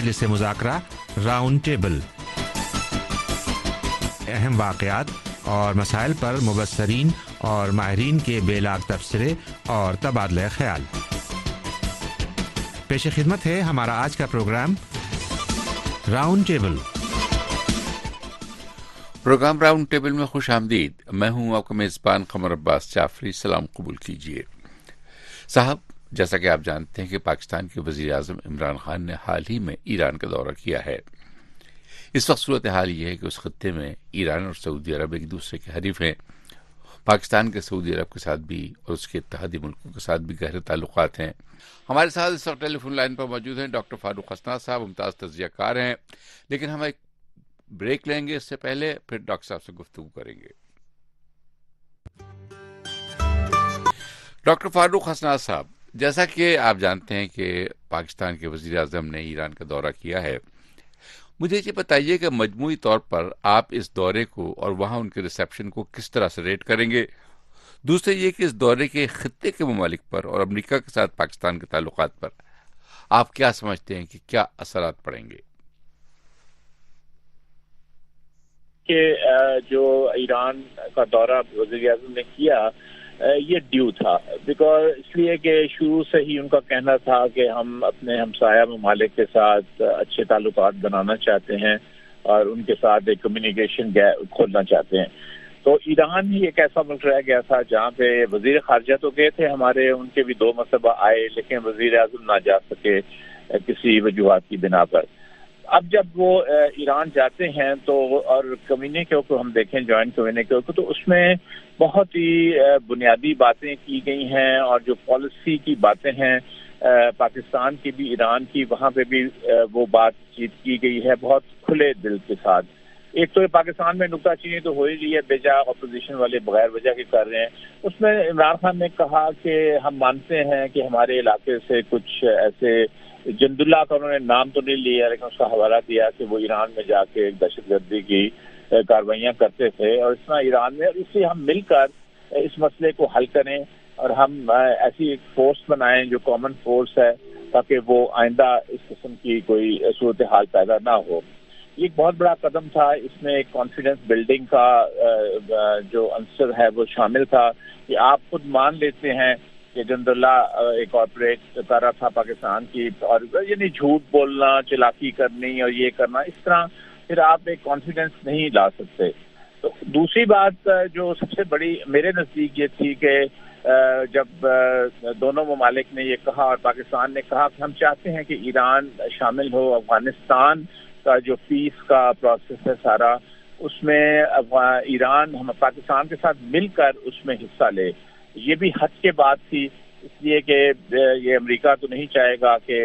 مجلس مذاکرہ round table, اہم واقعات اور مسائل پر مبصرین اور ماہرین کے بے لاگ تبصرے اور تبادلہ خیال۔ پیش خدمت ہے ہمارا آج کا programme round table. Programme round table میں خوش آمدید۔ میں ہوں آپ کا میزبان قمر عباس جعفری۔ سلام قبول کیجیے۔ صاحب، جیسا کہ آپ جانتے ہیں کہ پاکستان کے وزیر اعظم عمران خان نے حال ہی میں ایران کا دورہ کیا ہے۔ اس وقت صورتحال یہ ہے کہ اس خطے میں ایران اور سعودی عرب ایک دوسرے کے حریف ہیں۔ پاکستان کے سعودی عرب کے ساتھ بھی اور اس کے اتحادی ملکوں کے ساتھ بھی گہرے تعلقات ہیں۔ ہمارے ساتھ اس وقت ٹیلی فون لائن پر موجود ہیں ڈاکٹر فاروق حسنا صاحب، ممتاز تجزیہ کار ہیں۔ لیکن ہم ایک بریک لیں گے، اس سے پہلے پھر ڈاکٹر صاحب سے گفتگو کریں گے۔ ڈاکٹر فاروق حسنا صاحب، جیسا کہ آپ جانتے ہیں کہ پاکستان کے وزیر اعظم نے ایران کا دورہ کیا ہے، مجھے یہ بتائیے کہ مجموعی طور پر آپ اس دورے کو اور وہاں ان کے ریسیپشن کو کس طرح سے ریٹ کریں گے؟ دوسرے یہ کہ اس دورے کے خطے کے ممالک پر اور امریکہ کے ساتھ پاکستان کے تعلقات پر آپ کیا سمجھتے ہیں کہ کیا اثرات پڑیں گے؟ کہ جو ایران کا دورہ وزیر اعظم نے کیا یہ ڈیو تھا، بیکاز اس لیے کہ شروع سے ہی ان کا کہنا تھا کہ ہم اپنے ہمسایہ ممالک کے ساتھ اچھے تعلقات بنانا چاہتے ہیں اور ان کے ساتھ ایک کمیونیکیشن کھولنا چاہتے ہیں۔ تو ایران ہی ایک ایسا ملک رہ گیا تھا جہاں پہ وزیر خارجہ تو گئے تھے ہمارے، ان کے بھی 2 مرتبہ آئے، لیکن وزیر اعظم نہ جا سکے کسی وجوہات کی بنا پر۔ اب جب وہ ایران جاتے ہیں تو اور کمیونیکے کو ہم دیکھیں، جوائنٹ کمیونیکے کو، تو اس میں بہت ہی بنیادی باتیں کی گئی ہیں، اور جو پالیسی کی باتیں ہیں پاکستان کی بھی ایران کی، وہاں پہ بھی وہ بات چیت کی گئی ہے بہت کھلے دل کے ساتھ۔ ایک تو پاکستان میں نکتہ چینی تو ہو ہی رہی ہے، بیجا اپوزیشن والے بغیر وجہ کے کر رہے ہیں۔ اس میں عمران خان نے کہا کہ ہم مانتے ہیں کہ ہمارے علاقے سے کچھ ایسے، جند اللہ کا انہوں نے نام تو نہیں لیا لیکن اس کا حوالہ دیا کہ وہ ایران میں جا کے دہشت گردی کی کاروائیاں کرتے تھے، اور اس طرح ایران میں، اور اس لیے ہم مل کر اس مسئلے کو حل کریں اور ہم ایسی ایک فورس بنائیں جو کامن فورس ہے، تاکہ وہ آئندہ اس قسم کی کوئی صورتحال پیدا نہ ہو۔ یہ ایک بہت بڑا قدم تھا، اس میں ایک کانفیڈنس بلڈنگ کا جو عنصر ہے وہ شامل تھا کہ آپ خود مان لیتے ہیں کہ جند اللہ ایک آپریٹ کر رہا تھا پاکستان کی، اور یعنی جھوٹ بولنا، چلاکی کرنی اور یہ کرنا، اس طرح پھر آپ ایک کانفیڈنس نہیں لا سکتے۔ تو دوسری بات جو سب سے بڑی میرے نزدیک یہ تھی کہ جب دونوں ممالک نے یہ کہا اور پاکستان نے کہا کہ ہم چاہتے ہیں کہ ایران شامل ہو، افغانستان کا جو پیس کا پروسیس ہے سارا، اس میں ایران ہم پاکستان کے ساتھ مل کر اس میں حصہ لے۔ یہ بھی حد کے بات تھی، اس لیے کہ یہ امریکہ تو نہیں چاہے گا کہ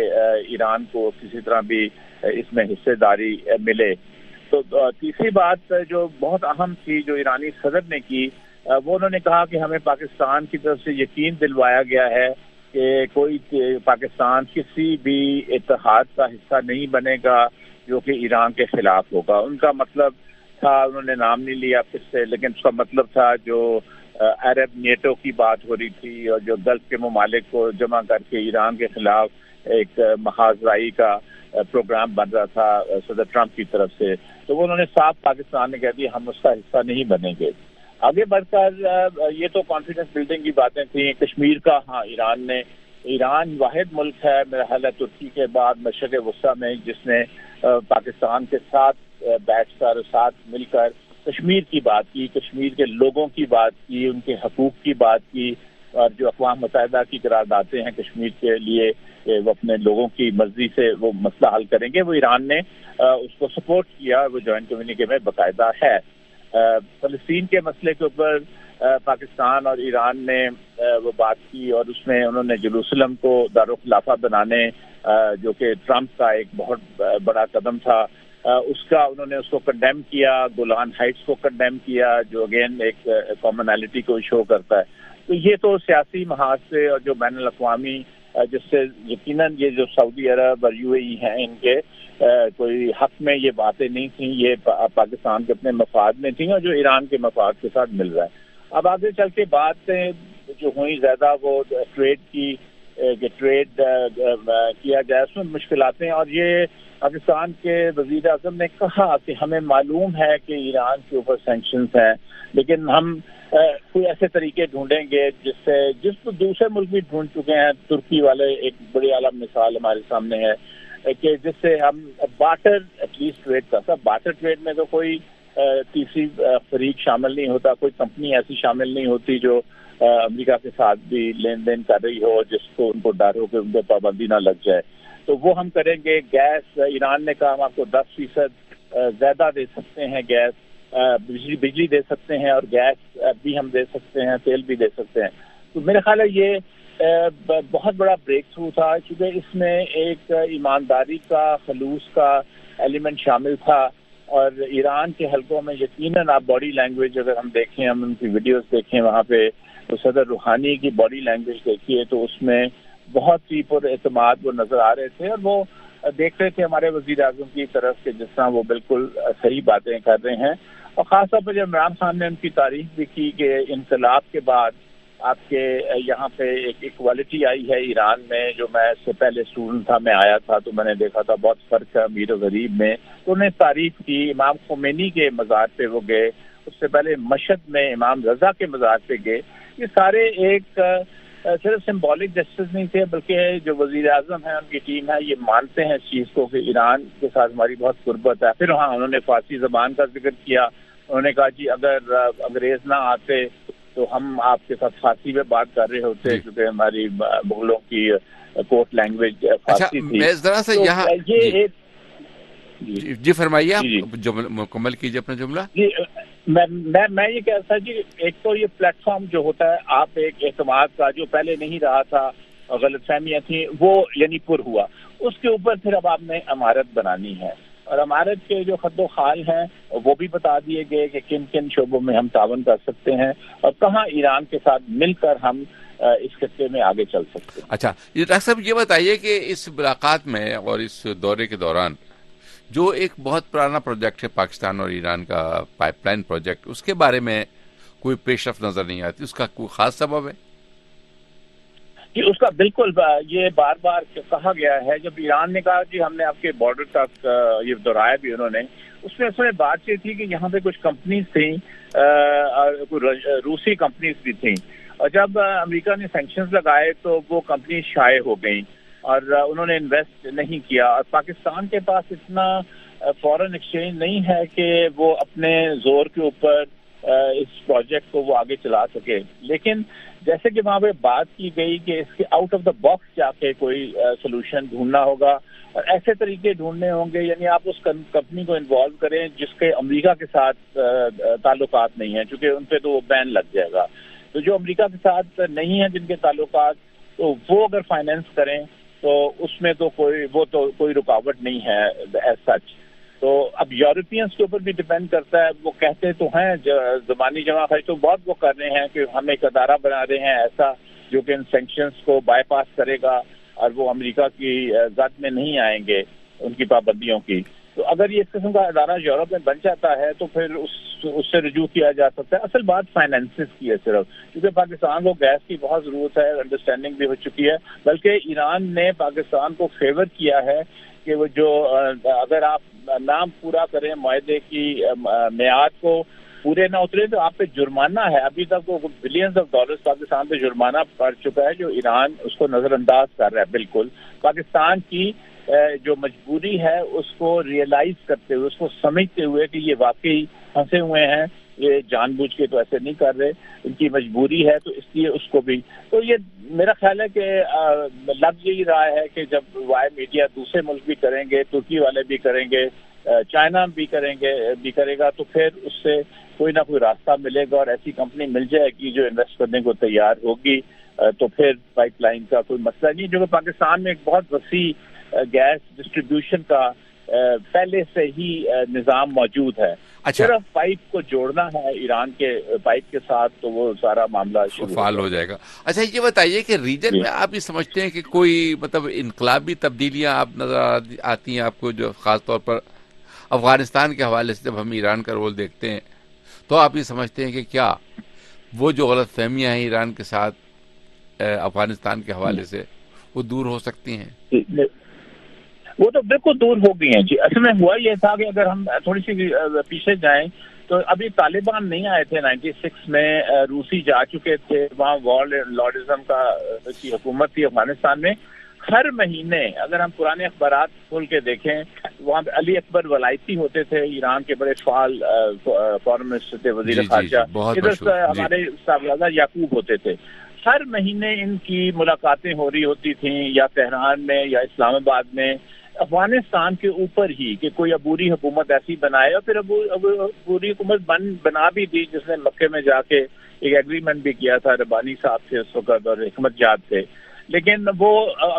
ایران کو کسی طرح بھی اس میں حصے داری ملے۔ تو تیسری بات جو بہت اہم تھی جو ایرانی صدر نے کی، وہ انہوں نے کہا کہ ہمیں پاکستان کی طرف سے یقین دلوایا گیا ہے کہ کوئی پاکستان کسی بھی اتحاد کا حصہ نہیں بنے گا جو کہ ایران کے خلاف ہوگا۔ ان کا مطلب تھا، انہوں نے نام نہیں لیا پھر سے، لیکن اس کا مطلب تھا جو عرب نیٹو کی بات ہو رہی تھی اور جو گلف کے ممالک کو جمع کر کے ایران کے خلاف ایک محاذرائی کا پروگرام بن رہا تھا صدر ٹرمپ کی طرف سے، تو وہ انہوں نے صاف پاکستان نے کہہ دیا ہم اس کا حصہ نہیں بنیں گے۔ آگے بڑھ کر یہ تو کانفیڈنس بلڈنگ کی باتیں تھیں۔ کشمیر کا، ہاں، ایران واحد ملک ہے میرا خیال ہے ترکی کے بعد مشرق وسطیٰ میں جس نے پاکستان کے ساتھ بیٹھ کر، ساتھ مل کر کشمیر کی بات کی، کشمیر کے لوگوں کی بات کی، ان کے حقوق کی بات کی، اور جو اقوام متحدہ کی قراردادیں ہیں کشمیر کے لیے کہ وہ اپنے لوگوں کی مرضی سے وہ مسئلہ حل کریں گے، وہ ایران نے اس کو سپورٹ کیا، وہ جوائنٹ کمیونیکے میں باقاعدہ ہے۔ فلسطین کے مسئلے کے اوپر پاکستان اور ایران نے وہ بات کی، اور اس میں انہوں نے جیروسلم کو دارالخلافہ بنانے جو کہ ٹرمپ کا ایک بہت بڑا قدم تھا، اس کا انہوں نے اس کو کنڈیم کیا، گولان ہائٹس کو کنڈیم کیا جو اگین ایک کامنالٹی کو شو کرتا ہے۔ تو یہ تو سیاسی محاذ سے اور جو بین الاقوامی جس سے یقیناً یہ جو سعودی عرب اور یو اے ای ہیں ان کے کوئی حق میں یہ باتیں نہیں تھیں، یہ پاکستان کے اپنے مفاد میں تھیں اور جو ایران کے مفاد کے ساتھ مل رہا ہے۔ اب آگے چل کے باتیں جو ہوئی زیادہ وہ ٹریڈ کی، کہ ٹریڈ کیا جائے، اس میں مشکلاتیں، اور یہ پاکستان کے وزیر اعظم نے کہا کہ ہمیں معلوم ہے کہ ایران کے اوپر سینکشنز ہیں، لیکن ہم کوئی ایسے طریقے ڈھونڈیں گے جس کو دوسرے ملک بھی ڈھونڈ چکے ہیں. ترکی والے ایک بڑی اعلیٰ مثال ہمارے سامنے ہے کہ جس سے ہم بارٹر ایٹ لیسٹ ٹریڈ کر سکتے. بارٹر ٹریڈ میں تو کوئی تیسری فریق شامل نہیں ہوتا، کوئی کمپنی ایسی شامل نہیں ہوتی جو امریکہ کے ساتھ بھی لین دین کر رہی ہو جس کو ان کو ڈر ہو کہ ان پہ پابندی نہ لگ جائے. تو وہ ہم کریں گے. گیس ایران نے کہا ہم آپ کو 10% زیادہ دے سکتے ہیں، گیس بجلی دے سکتے ہیں، اور گیس بھی ہم دے سکتے ہیں، تیل بھی دے سکتے ہیں. تو میرے خیال ہے یہ بہت بڑا بریک تھرو تھا، کیونکہ اس میں ایک ایمانداری کا، خلوص کا ایلیمنٹ شامل تھا. اور ایران کے حلقوں میں یقیناً آپ باڈی لینگویج اگر ہم دیکھیں، ہم ان کی ویڈیوز دیکھیں وہاں پہ، تو صدر روحانی کی باڈی لینگویج دیکھیے تو اس میں بہت ہی پر اعتماد وہ نظر آ رہے تھے، اور وہ دیکھ رہے تھے ہمارے وزیر اعظم کی طرف کہ جس طرح وہ بالکل صحیح باتیں کر رہے ہیں. اور خاص طور پر جب عمران خان نے ان کی تعریف بھی کی کہ انقلاب کے بعد آپ کے یہاں پہ ایک ایکوالٹی آئی ہے ایران میں. جو میں اس سے پہلے اسٹوڈنٹ تھا، میں آیا تھا تو میں نے دیکھا تھا بہت فرق ہے امیر و غریب میں. تو انہیں تعریف کی. امام خمینی کے مزار پہ وہ گئے، اس سے پہلے مشہد میں امام رضا کے مزار پہ گئے. یہ سارے ایک صرف سمبولک جسٹس نہیں تھے، بلکہ جو وزیر اعظم ہیں، ان کی ٹیم ہے، یہ مانتے ہیں اس چیز کو کہ ایران کے ساتھ ہماری بہت قربت ہے. پھر ہاں انہوں نے فارسی زبان کا ذکر کیا. انہوں نے کہا جی اگر انگریز نہ آتے تو ہم آپ کے ساتھ فارسی میں بات کر رہے ہوتے، کیونکہ ہماری مغلوں کی کورٹ لینگویج فارسی تھی. میں ذرا سے یہاں یہ جی فرمائیے، آپ مکمل کیجیے اپنا جملہ. جی میں یہ کہہ رہا تھا جی، ایک تو یہ پلیٹ فارم جو ہوتا ہے آپ ایک اعتماد کا جو پہلے نہیں رہا تھا، غلط فہمیاں تھیں، وہ یعنی پر ہوا. اس کے اوپر پھر اب آپ نے عمارت بنانی ہے، اور عمارت کے جو خد و خال ہیں وہ بھی بتا دیے گئے کہ کن کن شعبوں میں ہم تعاون کر سکتے ہیں اور کہاں ایران کے ساتھ مل کر ہم اس خطے میں آگے چل سکتے ہیں. اچھا ڈاکٹر صاحب یہ بتائیے کہ اس ملاقات میں اور اس دورے کے دوران جو ایک بہت پرانا پروجیکٹ ہے پاکستان اور ایران کا پائپ لائن پروجیکٹ، اس کے بارے میں کوئی پیش رفت نظر نہیں آتی، اس کا کوئی خاص سبب ہے؟ جی اس کا بالکل یہ بار بار کہا گیا ہے. جب ایران نے کہا کہ ہم نے آپ کے بارڈر تک یہ دہرایا بھی انہوں نے، اس میں بات یہ تھی کہ یہاں پہ کچھ کمپنیز تھیں، روسی کمپنیز بھی تھیں، اور جب امریکہ نے سینکشنز لگائے تو وہ کمپنیز شائع ہو گئیں اور انہوں نے انویسٹ نہیں کیا. اور پاکستان کے پاس اتنا فورن ایکسچینج نہیں ہے کہ وہ اپنے زور کے اوپر اس پروجیکٹ کو وہ آگے چلا سکے. لیکن جیسے کہ وہاں پہ بات کی گئی کہ اس کے آؤٹ آف دا باکس جا کے کوئی سولوشن ڈھونڈنا ہوگا اور ایسے طریقے ڈھونڈنے ہوں گے، یعنی آپ اس کمپنی کو انوالو کریں جس کے امریکہ کے ساتھ تعلقات نہیں ہیں، چونکہ ان پہ تو وہ بین لگ جائے گا. تو جو امریکہ کے ساتھ نہیں ہیں جن کے تعلقات، تو وہ اگر فائنینس کریں تو اس میں تو کوئی رکاوٹ نہیں ہے ایز سچ. تو اب یورپینس کے اوپر بھی ڈیپینڈ کرتا ہے. وہ کہتے تو ہیں زبانی جمع خرچ تو بہت وہ کر رہے ہیں کہ ہم ایک ادارہ بنا رہے ہیں ایسا جو کہ ان سینکشنز کو بائی پاس کرے گا اور وہ امریکہ کی زد میں نہیں آئیں گے ان کی پابندیوں کی. تو اگر یہ اس قسم کا ادارہ یورپ میں بن جاتا ہے تو پھر اس سے رجوع کیا جا سکتا ہے. اصل بات فائنینسز کی ہے صرف، کیونکہ پاکستان کو گیس کی بہت ضرورت ہے، انڈرسٹینڈنگ بھی ہو چکی ہے. بلکہ ایران نے پاکستان کو فیور کیا ہے کہ وہ جو اگر آپ نام پورا کریں معاہدے کی میعاد کو پورے نہ اترے تو آپ پہ جرمانہ ہے. ابھی تک وہ بلینز آف ڈالرز پاکستان پہ جرمانہ پڑ چکا ہے جو ایران اس کو نظر انداز کر رہا ہے. بالکل پاکستان کی جو مجبوری ہے اس کو ریئلائز کرتے ہوئے، اس کو سمجھتے ہوئے کہ یہ واقعی پھنسے ہوئے ہیں، یہ جان بوجھ کے تو ایسے نہیں کر رہے، ان کی مجبوری ہے، تو اس لیے اس کو بھی. تو یہ میرا خیال ہے کہ لگ یہی رہا ہے کہ جب وائی میڈیا دوسرے ملک بھی کریں گے، ترکی والے بھی کریں گے، چائنا بھی کرے گا، تو پھر اس سے کوئی نہ کوئی راستہ ملے گا اور ایسی کمپنی مل جائے گی جو انویسٹ کرنے کو تیار ہوگی. تو پھر پائپ لائن کا کوئی مسئلہ نہیں، جو کہ پاکستان میں ایک بہت وسیع گیس ڈسٹریبیوشن کا پہلے سے ہی نظام موجود ہے. صرف پائپ کو جوڑنا ہے ایران کے پائپ کے ساتھ تو وہ سارا معاملہ فعال ہو جائے گا. اچھا یہ بتائیے کہ ریجن میں آپ یہ سمجھتے ہیں کہ کوئی مطلب انقلابی تبدیلیاں آپ نظر آتی ہیں آپ کو، جو خاص طور پر افغانستان کے حوالے سے جب ہم ایران کا رول دیکھتے ہیں تو آپ یہ سمجھتے ہیں کہ کیا وہ جو غلط فہمیاں ہیں ایران کے ساتھ افغانستان کے حوالے سے وہ دور ہو سکتی ہیں؟ وہ تو بالکل دور ہو گئی ہیں جی. اصل میں ہوا یہ تھا کہ اگر ہم تھوڑی سی پیچھے جائیں تو ابھی طالبان نہیں آئے تھے 96 میں. روسی جا چکے تھے وہاں. وار لارڈزم کی حکومت تھی افغانستان میں. ہر مہینے اگر ہم پرانے اخبارات کھول کے دیکھیں وہاں پہ علی اکبر ولایتی ہوتے تھے, ایران کے بڑے فعال فارن منسٹر تھے, وزیر خارجہ. ادھر ہمارے صاحبزادہ یعقوب ہوتے تھے. ہر مہینے ان کی ملاقاتیں ہو رہی ہوتی تھیں یا تہران میں یا اسلام آباد میں, افغانستان کے اوپر ہی کہ کوئی عبوری حکومت ایسی بنائے. اور پھر عبوری حکومت بنا بھی دی جس نے مکے میں جا کے ایک ایگریمنٹ بھی کیا تھا ربانی صاحب سے اس وقت اور حکمت جاد سے. لیکن وہ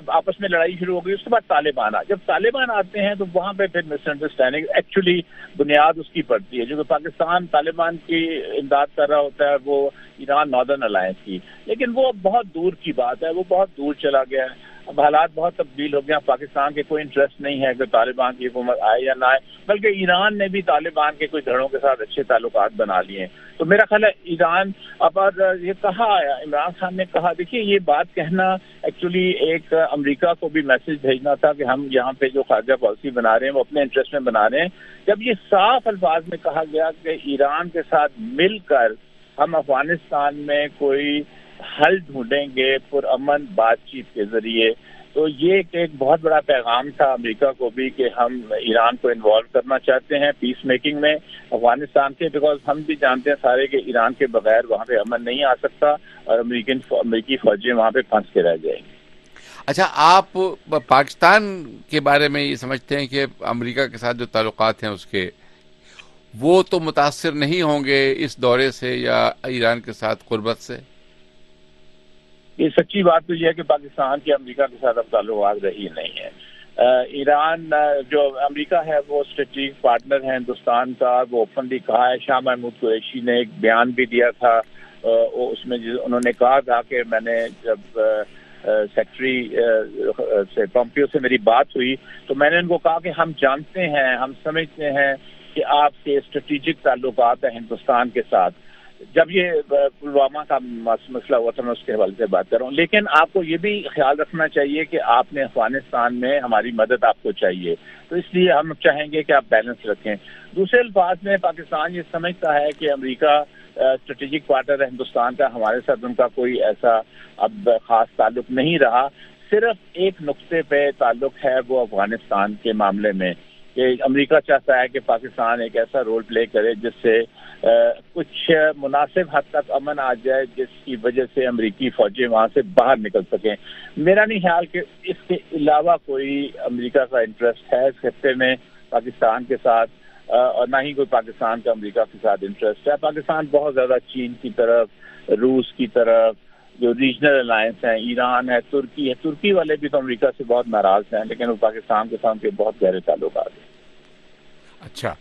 آپس میں لڑائی شروع ہو گئی. اس کے بعد طالبان جب طالبان آتے ہیں تو وہاں پہ پھر مس انڈرسٹینڈنگ ایکچولی بنیاد اس کی پڑتی ہے. جو کہ پاکستان طالبان کی امداد کر رہا ہوتا ہے وہ ایران ناردرن الائنس کی, لیکن وہ بہت دور کی بات ہے, وہ بہت دور چلا گیا ہے. اب حالات بہت تبدیل ہو گیا. پاکستان کے کوئی انٹرسٹ نہیں ہے کہ طالبان کی حکومت آئے یا نہ آئے, بلکہ ایران نے بھی طالبان کے کوئی دھڑوں کے ساتھ اچھے تعلقات بنا لیے ہیں. تو میرا خیال ہے ایران اب یہ کہا, عمران خان نے کہا, دیکھیے یہ بات کہنا ایکچولی ایک امریکہ کو بھی میسج بھیجنا تھا کہ ہم یہاں پہ جو خارجہ پالیسی بنا رہے ہیں وہ اپنے انٹرسٹ میں بنا رہے ہیں. جب یہ صاف الفاظ میں کہا گیا کہ ایران کے ساتھ مل کر ہم افغانستان میں کوئی حل ڈھونڈیں گے پرامن بات چیت کے ذریعے, تو یہ ایک بہت بڑا پیغام تھا امریکہ کو بھی کہ ہم ایران کو انوالو کرنا چاہتے ہیں پیس میکنگ میں افغانستان کے, بیکاز ہم بھی جانتے ہیں سارے کہ ایران کے بغیر وہاں پہ امن نہیں آ سکتا اور امریکی فوجیں وہاں پہ پھنس کے رہ جائیں گی. اچھا, آپ پاکستان کے بارے میں یہ سمجھتے ہیں کہ امریکہ کے ساتھ جو تعلقات ہیں اس کے وہ تو متاثر نہیں ہوں گے اس دورے سے یا ایران کے ساتھ قربت سے؟ یہ سچی بات تو یہ ہے کہ پاکستان کے امریکہ کے ساتھ اب تعلقات رہی نہیں ہے. ایران جو امریکہ ہے وہ اسٹریٹجک پارٹنر ہے ہندوستان کا, وہ اوپنلی کہا ہے. شاہ محمود قریشی نے ایک بیان بھی دیا تھا, اس میں انہوں نے کہا تھا کہ میں نے جب سیکرٹری سے پومپیو سے میری بات ہوئی تو میں نے ان کو کہا کہ ہم جانتے ہیں, ہم سمجھتے ہیں کہ آپ کے اسٹریٹجک تعلقات ہیں ہندوستان کے ساتھ. جب یہ پلوامہ کا مسئلہ ہوا تھا میں اس کے حوالے سے بات کر رہا ہوں, لیکن آپ کو یہ بھی خیال رکھنا چاہیے کہ آپ نے افغانستان میں ہماری مدد آپ کو چاہیے, تو اس لیے ہم چاہیں گے کہ آپ بیلنس رکھیں. دوسرے الفاظ میں پاکستان یہ سمجھتا ہے کہ امریکہ اسٹریٹجک پارٹنر ہے ہندوستان کا, ہمارے ساتھ ان کا کوئی ایسا اب خاص تعلق نہیں رہا. صرف ایک نقطے پہ تعلق ہے وہ افغانستان کے معاملے میں کہ امریکہ چاہتا ہے کہ پاکستان ایک ایسا رول پلے کرے جس سے کچھ مناسب حد تک امن آ جائے, جس کی وجہ سے امریکی فوجیں وہاں سے باہر نکل سکیں. میرا نہیں خیال کہ اس کے علاوہ کوئی امریکہ کا انٹرسٹ ہے اس خطے میں پاکستان کے ساتھ, اور نہ ہی کوئی پاکستان کا امریکہ کے ساتھ انٹرسٹ ہے. پاکستان بہت زیادہ چین کی طرف, روس کی طرف, جو ریجنل الائنس ہیں, ایران ہے, ترکی ہے. ترکی والے بھی تو امریکہ سے بہت ناراض ہیں, لیکن وہ پاکستان کے ساتھ کے بہت گہرے تعلقات ہیں. اچھا,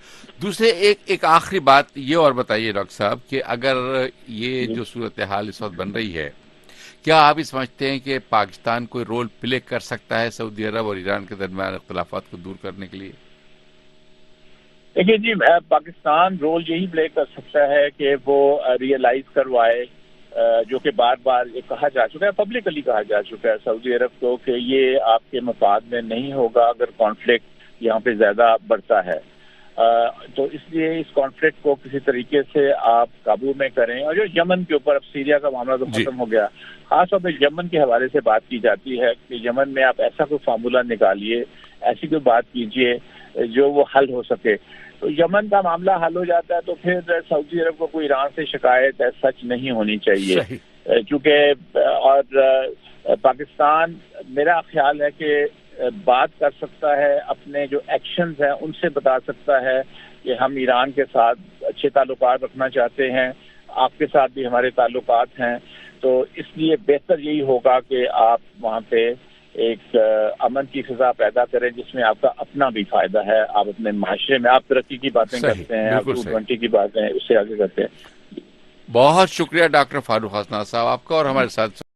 دوسرے ایک آخری بات یہ اور بتائیے ڈاکٹر صاحب کہ اگر یہ جو صورتحال اس وقت بن رہی ہے, کیا آپ یہ سمجھتے ہیں کہ پاکستان کوئی رول پلے کر سکتا ہے سعودی عرب اور ایران کے درمیان اختلافات کو دور کرنے کے لیے؟ دیکھیے جی, پاکستان رول یہی پلے کر سکتا ہے کہ وہ ریئلائز کروائے جو کہ بار بار یہ کہا جا چکا ہے, پبلکلی کہا جا چکا ہے سعودی عرب کو کہ یہ آپ کے مفاد میں نہیں ہوگا اگر کانفلکٹ یہاں پہ زیادہ بڑھتا ہے. تو اس لیے اس کانفلکٹ کو کسی طریقے سے آپ قابو میں کریں. اور جو یمن کے اوپر, اب سیریا کا معاملہ تو ختم ہو گیا, خاص طور پہ یمن کے حوالے سے بات کی جاتی ہے کہ یمن میں آپ ایسا کوئی فارمولہ نکالیے, ایسی کوئی بات کیجیے جو وہ حل ہو سکے. تو یمن کا معاملہ حل ہو جاتا ہے تو پھر سعودی عرب کو کوئی ایران سے شکایت سچ نہیں ہونی چاہیے, کیونکہ اور پاکستان میرا خیال ہے کہ بات کر سکتا ہے, اپنے جو ایکشنز ہیں ان سے بتا سکتا ہے کہ ہم ایران کے ساتھ اچھے تعلقات رکھنا چاہتے ہیں, آپ کے ساتھ بھی ہمارے تعلقات ہیں. تو اس لیے بہتر یہی ہوگا کہ آپ وہاں پہ ایک امن کی فضا پیدا کریں جس میں آپ کا اپنا بھی فائدہ ہے. آپ اپنے معاشرے میں آپ ترقی کی باتیں کرتے ہیں, آپ 220 کی باتیں اس سے آگے کرتے ہیں. بہت شکریہ ڈاکٹر فاروق حسنا صاحب آپ کا اور ہمارے ساتھ